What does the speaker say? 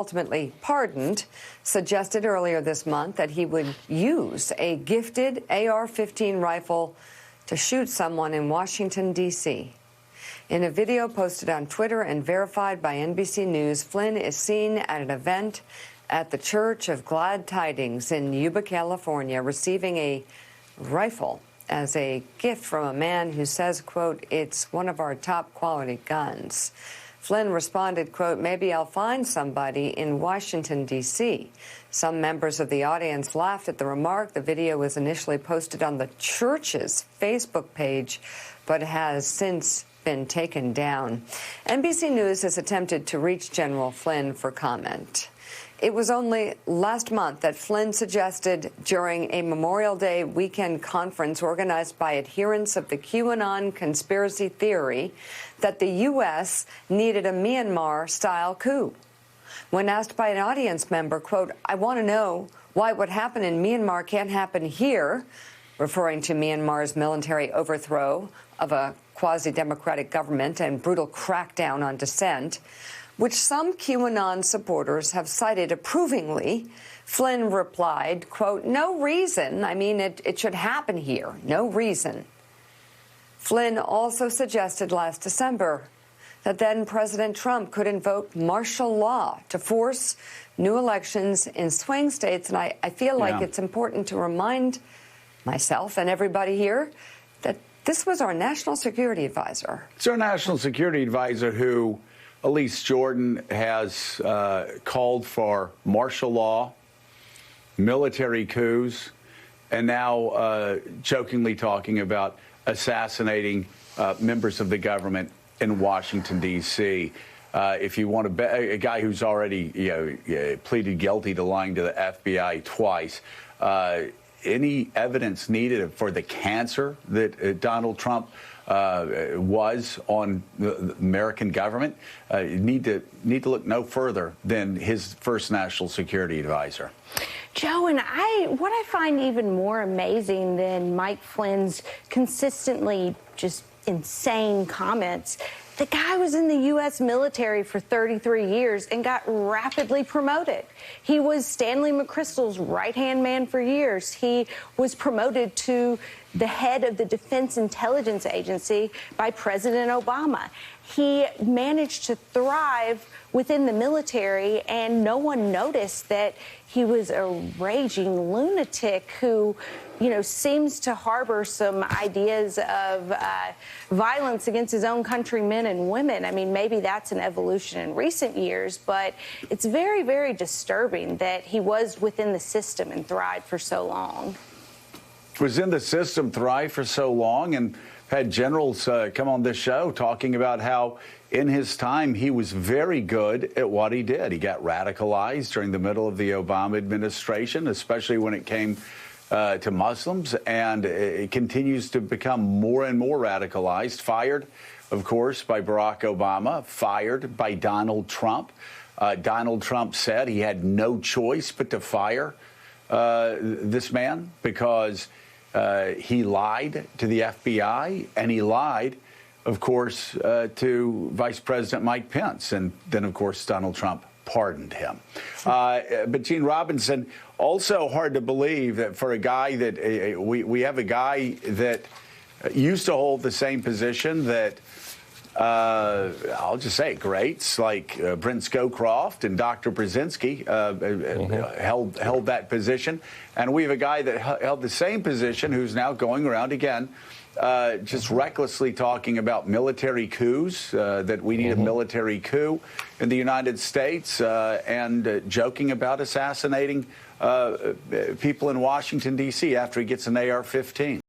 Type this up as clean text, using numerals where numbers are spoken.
ultimately pardoned, suggested earlier this month that he would use a gifted AR-15 rifle to shoot someone in Washington, D.C. In a video posted on Twitter and verified by NBC News, Flynn is seen at an event at the Church of Glad Tidings in Yuba, California, receiving a rifle as a gift from a man who says, quote, "It's one of our top quality guns." Flynn responded, quote, "Maybe I'll find somebody in Washington, D.C." Some members of the audience laughed at the remark. The video was initially posted on the church's Facebook page, but has since been taken down. NBC News has attempted to reach General Flynn for comment. It was only last month that Flynn suggested during a Memorial Day weekend conference organized by adherents of the QAnon conspiracy theory that the U.S. needed a Myanmar-style coup. When asked by an audience member, quote, "I want to know why what happened in Myanmar can't happen here," referring to Myanmar's military overthrow of a quasi-democratic government and brutal crackdown on dissent, which some QAnon supporters have cited approvingly, Flynn replied, quote, "No reason. I mean, it should happen here. No reason." Flynn also suggested last December that then President Trump could invoke martial law to force new elections in swing states. And I feel like it's important to remind myself and everybody here that this was our national security advisor. It's our national security advisor who, Elise Jordan, has called for martial law, military coups, and now jokingly talking about assassinating members of the government in Washington, D.C. If you want to bet, a guy who's already pleaded guilty to lying to the FBI twice, any evidence needed for the cancer that Donald Trump was on the American government, need to look no further than his first national security advisor. Joe, and what I find even more amazing than Mike Flynn's consistently just insane comments, the guy was in the U.S. military for 33 years and got rapidly promoted. He was Stanley McChrystal's right-hand man for years. He was promoted to the head of the Defense Intelligence Agency by President Obama. He managed to thrive within the military, and no one noticed that he was a raging lunatic who, seems to harbor some ideas of violence against his own countrymen and women. I mean, maybe that's an evolution in recent years, but it's very, very disturbing that he was within the system and thrived for so long. Was in the system, thrived for so long, and had generals come on this show talking about how in his time he was very good at what he did. He got radicalized during the middle of the Obama administration, especially when it came to Muslims, and it continues to become more and more radicalized. Fired, of course, by Barack Obama, fired by Donald Trump. Donald Trump said he had no choice but to fire this man because he lied to the FBI, and he lied, of course, to Vice President Mike Pence. And then, of course, Donald Trump pardoned him. But Gene Robinson, also hard to believe that for a guy that we have a guy that used to hold the same position that I'll just say greats like Brent Scowcroft and Dr. Brzezinski held that position. And we have a guy that held the same position who's now going around again, just recklessly talking about military coups, that we need a military coup in the United States, and joking about assassinating people in Washington, D.C. after he gets an AR-15.